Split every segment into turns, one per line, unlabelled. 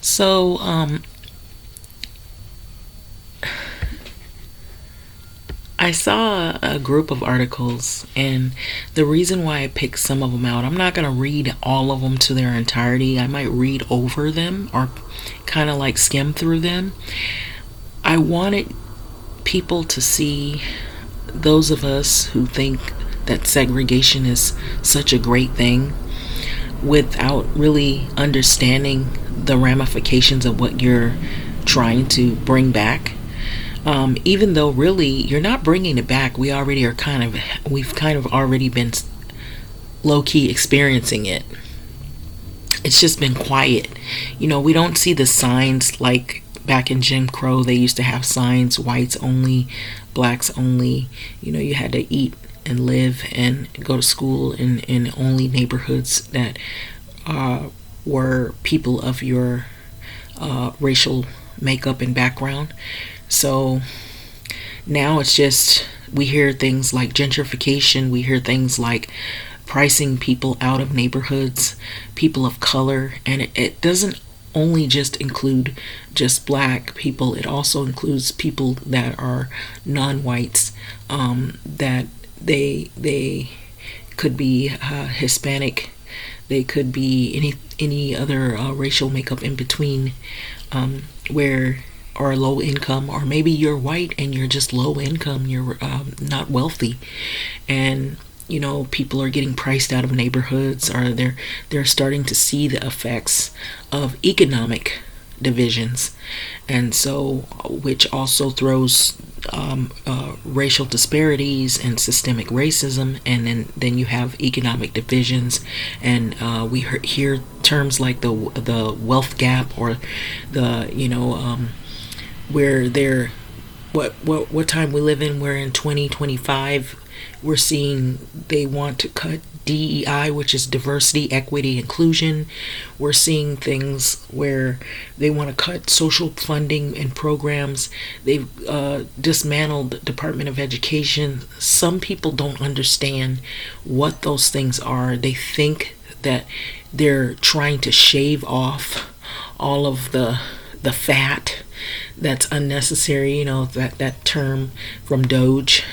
So, I saw a group of articles, and the reason why I picked some of them out, I'm not going to read all of them to their entirety. I might read over them or kind of like skim through them. I wanted people to see, those of us who think that segregation is such a great thing, without really understanding the ramifications of what you're trying to bring back. Even though really you're not bringing it back, we've kind of already been low key experiencing it. It's just been quiet. We don't see the signs like back in Jim Crow. They used to have signs: whites only, blacks only. You had to eat and live and go to school in only neighborhoods that were people of your racial makeup and background. So now it's just, we hear things like gentrification, we hear things like pricing people out of neighborhoods, people of color, and it doesn't only just include just black people. It also includes people that are non-whites, that they could be Hispanic, they could be any other racial makeup in between, where or low income, or maybe you're white and you're just low income, you're not wealthy, and people are getting priced out of neighborhoods, or they're starting to see the effects of economic divisions, and so which also throws racial disparities and systemic racism, and then you have economic divisions, and we hear terms like the wealth gap, or the where they're what time we live in. We're in 2025. We're seeing they want to cut DEI, which is diversity, equity, inclusion. We're seeing things where they want to cut social funding and programs. They've dismantled the Department of Education. Some people don't understand what those things are. They think that they're trying to shave off all of the fat that's unnecessary. That term from Doge,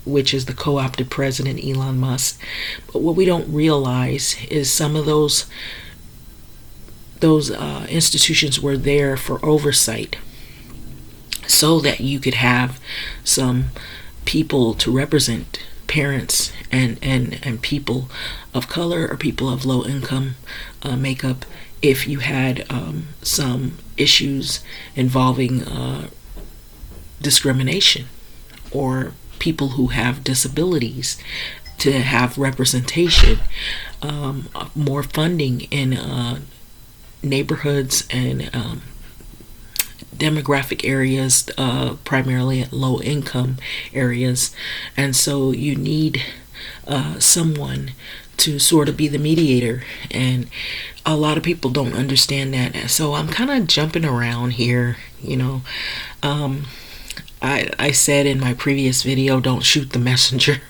which is the co-opted president Elon Musk. But what we don't realize is some of those institutions were there for oversight, so that you could have some people to represent parents and people of color, or people of low income makeup, if you had some issues involving discrimination, or people who have disabilities, to have representation, more funding in neighborhoods and demographic areas, primarily at low income areas. And so you need someone to sort of be the mediator, and a lot of people don't understand that. So I'm kind of jumping around here. I said in my previous video, don't shoot the messenger,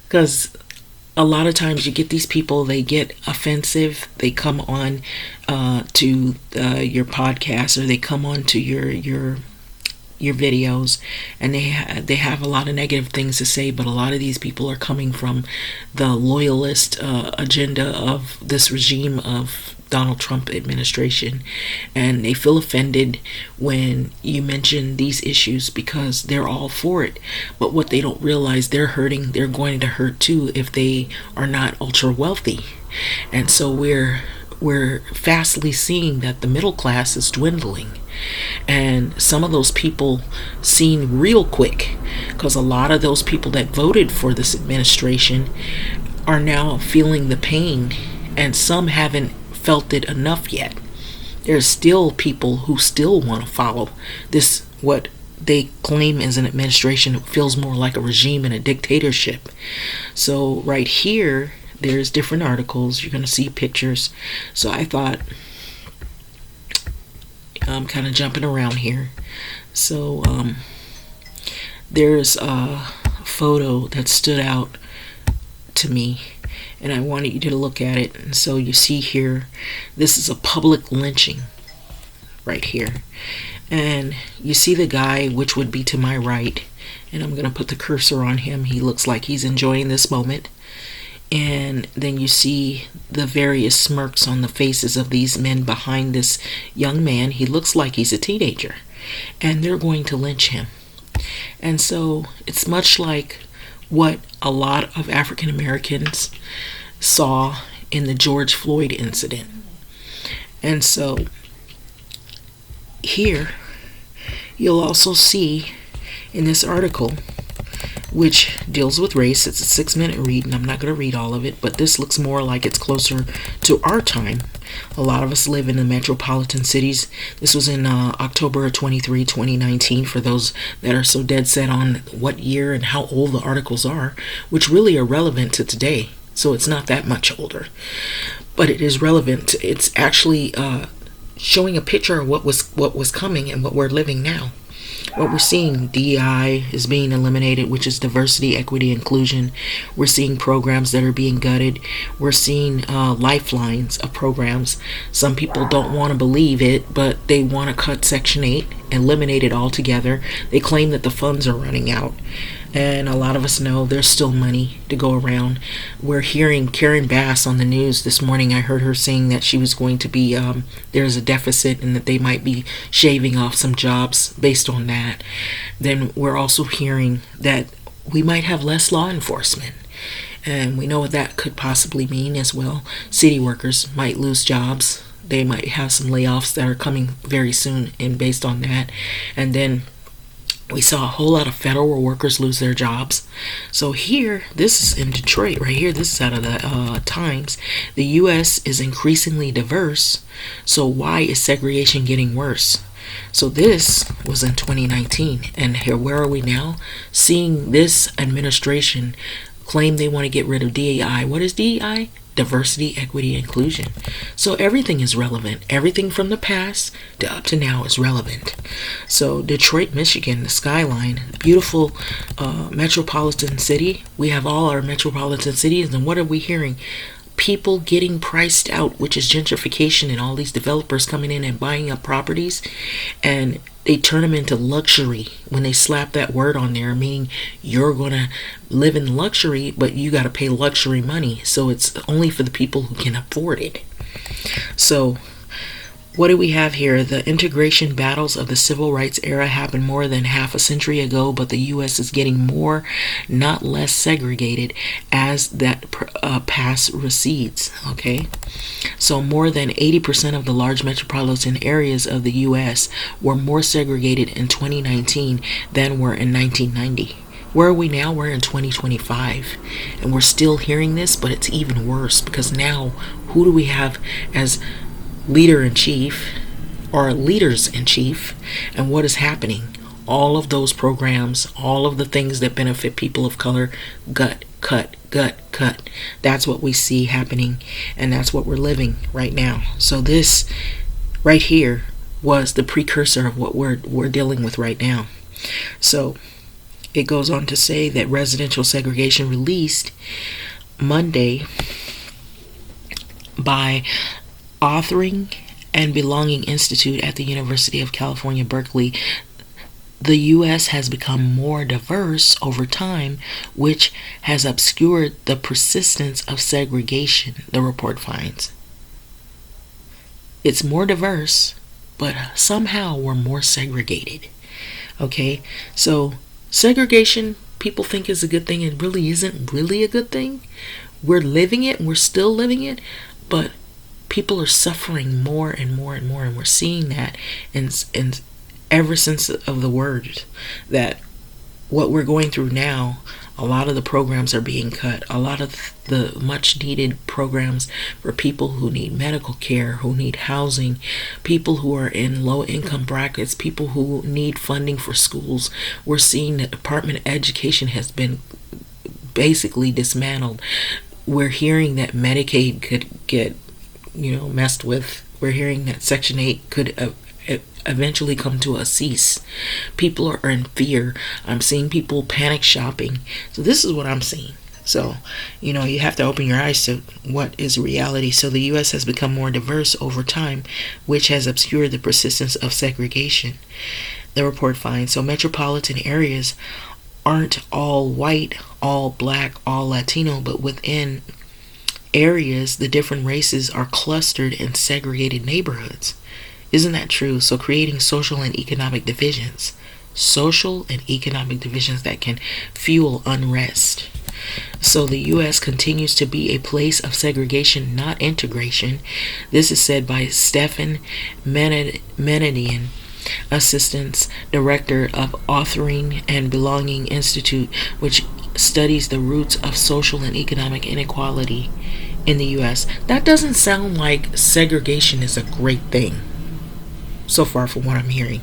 because a lot of times you get these people, they get offensive, they come on to your podcast, or they come on to your videos, and they have a lot of negative things to say. But a lot of these people are coming from the loyalist agenda of this regime of Donald Trump administration, and they feel offended when you mention these issues, because they're all for it. But what they don't realize, they're going to hurt too if they are not ultra wealthy. And so we're fastly seeing that the middle class is dwindling, and some of those people seen real quick, because a lot of those people that voted for this administration are now feeling the pain, and some haven't felt it enough yet. There's still people who still want to follow this, what they claim is an administration. It feels more like a regime and a dictatorship. So right here, there's different articles. You're going to see pictures. So I thought, I'm kind of jumping around here. So there's a photo that stood out to me, and I wanted you to look at it. And so you see here, this is a public lynching. right here. And you see the guy, which would be to my right, and I'm going to put the cursor on him. He looks like he's enjoying this moment. And then you see the various smirks on the faces of these men behind this young man. He looks like he's a teenager, and they're going to lynch him. And so it's much like what a lot of African Americans saw in the George Floyd incident. And so here you'll also see in this article, which deals with race. It's a 6-minute read, and I'm not going to read all of it, but this looks more like it's closer to our time. A lot of us live in the metropolitan cities. This was in October 23, 2019, for those that are so dead set on what year and how old the articles are, which really are relevant to today. So it's not that much older, but it is relevant. It's actually showing a picture of what was coming and what we're living now. What we're seeing, DEI is being eliminated, which is diversity, equity, inclusion. We're seeing programs that are being gutted. We're seeing lifelines of programs. Some people don't want to believe it, but they want to cut Section 8, eliminate it altogether. They claim that the funds are running out. And a lot of us know there's still money to go around. We're hearing Karen Bass on the news this morning. I heard her saying that she was going to be, there's a deficit and that they might be shaving off some jobs based on that. Then we're also hearing that we might have less law enforcement. And we know what that could possibly mean as well. City workers might lose jobs. They might have some layoffs that are coming very soon, and based on that. And then we saw a whole lot of federal workers lose their jobs. So here, this is in Detroit right here. This is out of the Times. The U.S. is increasingly diverse. So why is segregation getting worse? So this was in 2019. And here, where are we now? Seeing this administration claim they want to get rid of DEI. What is DEI? Diversity, equity, inclusion. So everything is relevant. Everything from the past to up to now is relevant. So Detroit, Michigan, the skyline, beautiful metropolitan city. We have all our metropolitan cities, and what are we hearing? People getting priced out, which is gentrification and all these developers coming in and buying up properties, and they turn them into luxury when they slap that word on there, meaning you're going to live in luxury, but you got to pay luxury money. So it's only for the people who can afford it. So what do we have here? The integration battles of the civil rights era happened more than half a century ago, but the U.S. is getting more, not less segregated as that past recedes. Okay, so more than 80% of the large metropolitan areas of the U.S. were more segregated in 2019 than were in 1990. Where are we now? We're in 2025, and we're still hearing this, but it's even worse because now who do we have as leader-in-chief or leaders-in-chief, and what is happening? All of those programs, all of the things that benefit people of color, cut. That's what we see happening, and that's what we're living right now. So this right here was the precursor of what we're dealing with right now. So it goes on to say that residential segregation released Monday by Authoring and Belonging Institute at the University of California, Berkeley. The U.S. has become more diverse over time, which has obscured the persistence of segregation, the report finds. It's more diverse, but somehow we're more segregated. Okay, so segregation, people think is a good thing. It really isn't really a good thing. We're living it, and we're still living it, but people are suffering more and more and more, and we're seeing that in ever since of the word that what we're going through now, a lot of the programs are being cut. A lot of the much needed programs for people who need medical care, who need housing, people who are in low income brackets, people who need funding for schools. We're seeing the Department of Education has been basically dismantled. We're hearing that Medicaid could get messed with. We're hearing that Section 8 could eventually come to a cease. People are in fear. I'm seeing people panic shopping. So this is what I'm seeing. So, you have to open your eyes to what is reality. So the U.S. has become more diverse over time, which has obscured the persistence of segregation. The report finds so metropolitan areas aren't all white, all black, all Latino, but within areas, the different races are clustered in segregated neighborhoods. Isn't that true? So creating social and economic divisions. Social and economic divisions that can fuel unrest. So the U.S. continues to be a place of segregation, not integration. This is said by Stephen Menadian, Assistant Director of Authoring and Belonging Institute, which studies the roots of social and economic inequality in the U.S. That doesn't sound like segregation is a great thing, so far from what I'm hearing.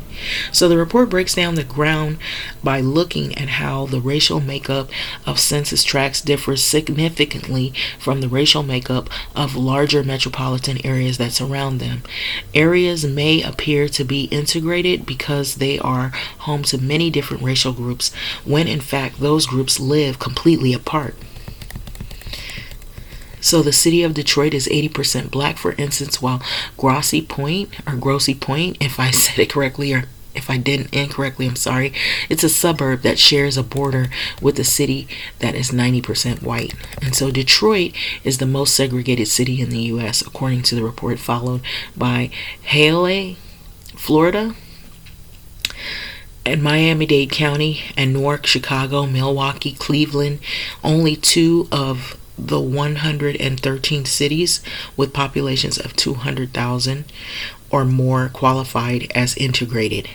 So the report breaks down the ground by looking at how the racial makeup of census tracts differs significantly from the racial makeup of larger metropolitan areas that surround them. Areas may appear to be integrated because they are home to many different racial groups, when in fact those groups live completely apart. So the city of Detroit is 80% black, for instance, while Grosse Pointe, if I said it correctly, or if I didn't incorrectly, I'm sorry, it's a suburb that shares a border with a city that is 90% white. And so Detroit is the most segregated city in the U.S., according to the report, followed by Haile, Florida, and Miami-Dade County, and Newark, Chicago, Milwaukee, Cleveland, only two of the 113 cities with populations of 200,000 or more qualified as integrated.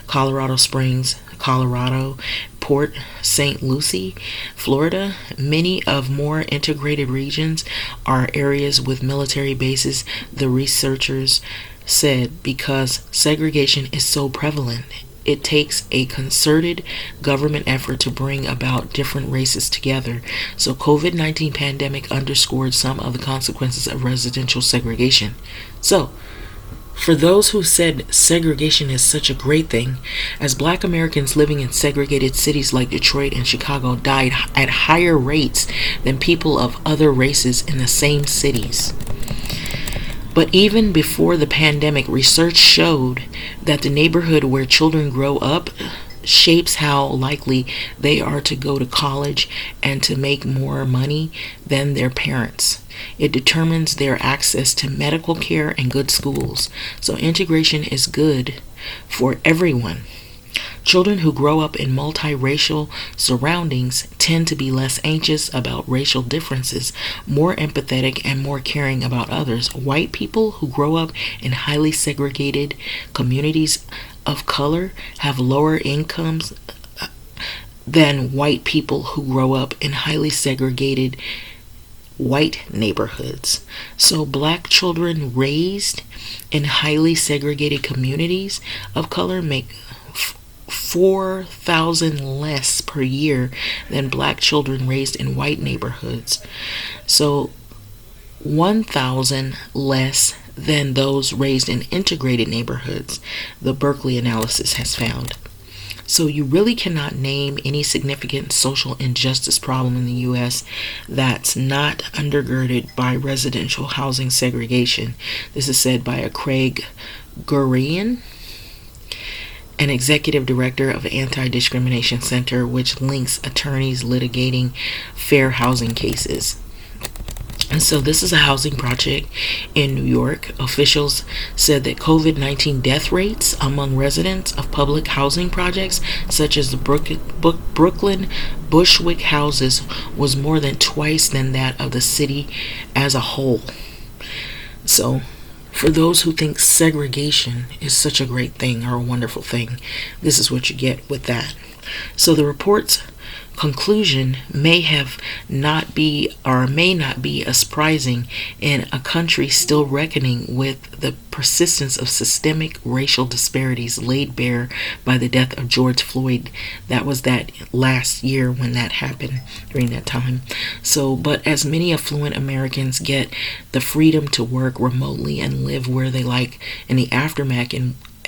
Colorado Springs, Colorado, Port St. Lucie, Florida. Many of more integrated regions are areas with military bases, the researchers said, because segregation is so prevalent. It takes a concerted government effort to bring about different races together. So COVID-19 pandemic underscored some of the consequences of residential segregation. So, for those who said segregation is such a great thing, as black Americans living in segregated cities like Detroit and Chicago died at higher rates than people of other races in the same cities. But even before the pandemic, research showed that the neighborhood where children grow up shapes how likely they are to go to college and to make more money than their parents. It determines their access to medical care and good schools. So integration is good for everyone. Children who grow up in multiracial surroundings tend to be less anxious about racial differences, more empathetic, and more caring about others. White people who grow up in highly segregated communities of color have lower incomes than white people who grow up in highly segregated white neighborhoods. So black children raised in highly segregated communities of color make $4,000 less per year than black children raised in white neighborhoods. So $1,000 less than those raised in integrated neighborhoods, the Berkeley analysis has found. So you really cannot name any significant social injustice problem in the U.S. that's not undergirded by residential housing segregation. This is said by a Craig Gurian, an executive director of Anti-Discrimination Center, which links attorneys litigating fair housing cases. And so this is a housing project in New York. Officials said that COVID-19 death rates among residents of public housing projects such as the Brooklyn Bushwick houses was more than twice than that of the city as a whole. So for those who think segregation is such a great thing or a wonderful thing, this is what you get with that. So the report's conclusion may not be as surprising in a country still reckoning with the persistence of systemic racial disparities laid bare by the death of George Floyd. That was that last year when that happened, during that time. So, but as many affluent Americans get the freedom to work remotely and live where they like in the aftermath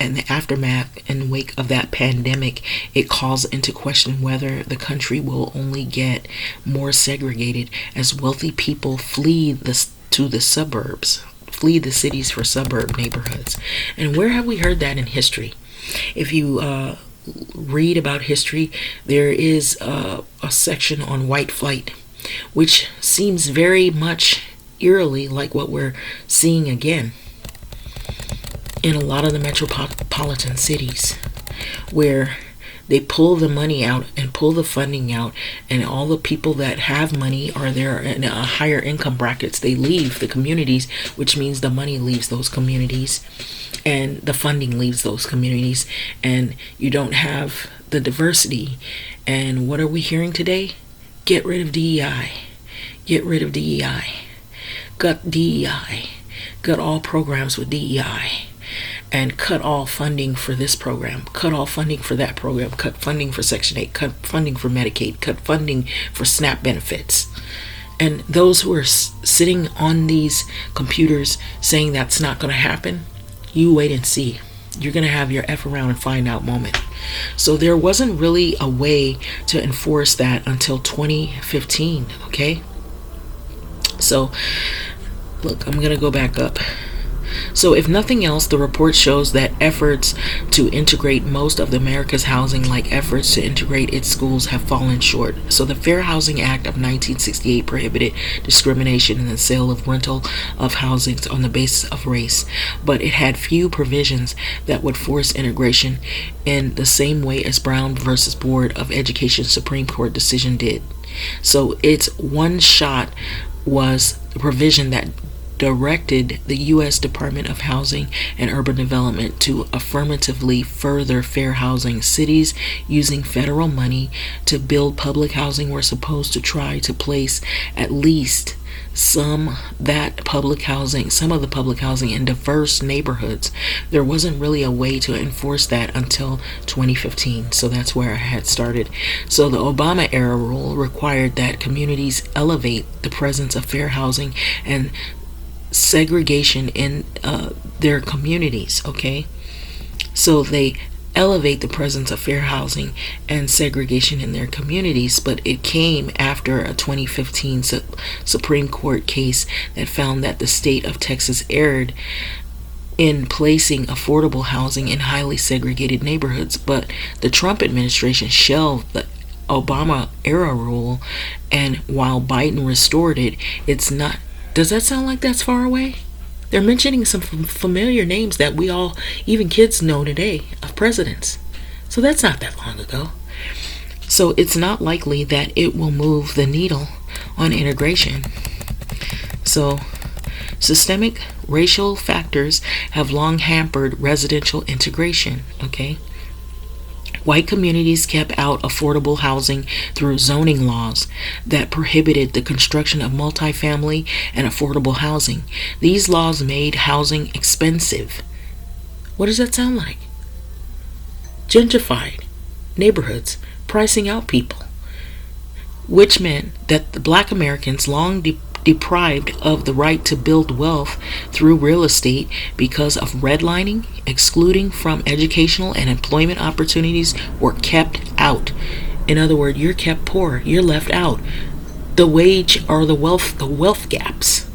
and the aftermath and wake of that pandemic, it calls into question whether the country will only get more segregated as wealthy people flee to the suburbs, flee the cities for suburb neighborhoods. And where have we heard that in history? If you read about history, there is a section on white flight, which seems very much eerily like what we're seeing again in a lot of the metropolitan cities, where they pull the money out and pull the funding out, and all the people that have money are there in higher income brackets. They leave the communities, which means the money leaves those communities and the funding leaves those communities, and you don't have the diversity. And what are we hearing today? Get rid of DEI. Get rid of DEI. Gut DEI. Gut all programs with DEI. And cut all funding for this program, cut all funding for that program, cut funding for Section 8, cut funding for Medicaid, cut funding for SNAP benefits. And those who are sitting on these computers saying that's not going to happen, you wait and see. You're going to have your F around and find out moment. So there wasn't really a way to enforce that until 2015, okay? So, look, I'm going to go back up. So if nothing else, the report shows that efforts to integrate most of America's housing, like efforts to integrate its schools, have fallen short. So the Fair Housing Act of 1968 prohibited discrimination in the sale of rental of housing on the basis of race, but it had few provisions that would force integration in the same way as Brown versus Board of Education Supreme Court decision did. So its one shot was the provision that directed the U.S. Department of Housing and Urban Development to affirmatively further fair housing. Cities using federal money to build public housing were supposed to try to place at least some of the public housing in diverse neighborhoods. There wasn't really a way to enforce that until 2015, so that's where I had started. So the Obama era rule required that communities elevate the presence of fair housing and segregation in their communities, okay? So they elevate the presence of fair housing and segregation in their communities, but it came after a 2015 Supreme Court case that found that the state of Texas erred in placing affordable housing in highly segregated neighborhoods. But the Trump administration shelved the Obama era rule, and while Biden restored it, it's not. Does that sound like that's far away? They're mentioning some familiar names that we all, even kids, know today of presidents. So that's not that long ago. So it's not likely that it will move the needle on integration. So systemic racial factors have long hampered residential integration, okay? White communities kept out affordable housing through zoning laws that prohibited the construction of multifamily and affordable housing. These laws made housing expensive. What does that sound like? Gentrified neighborhoods, pricing out people, which meant that the Black Americans, long deprived of the right to build wealth through real estate because of redlining, excluding from educational and employment opportunities, were kept out. In other words, you're kept poor, you're left out. The wage or the wealth gaps.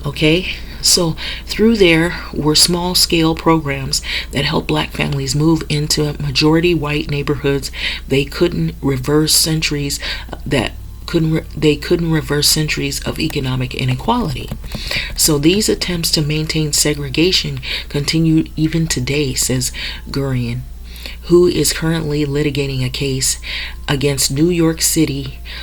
Okay? So through there were small scale programs that helped Black families move into majority white neighborhoods. They couldn't reverse centuries of economic inequality. So these attempts to maintain segregation continue even today, says Gurian, who is currently litigating a case against New York City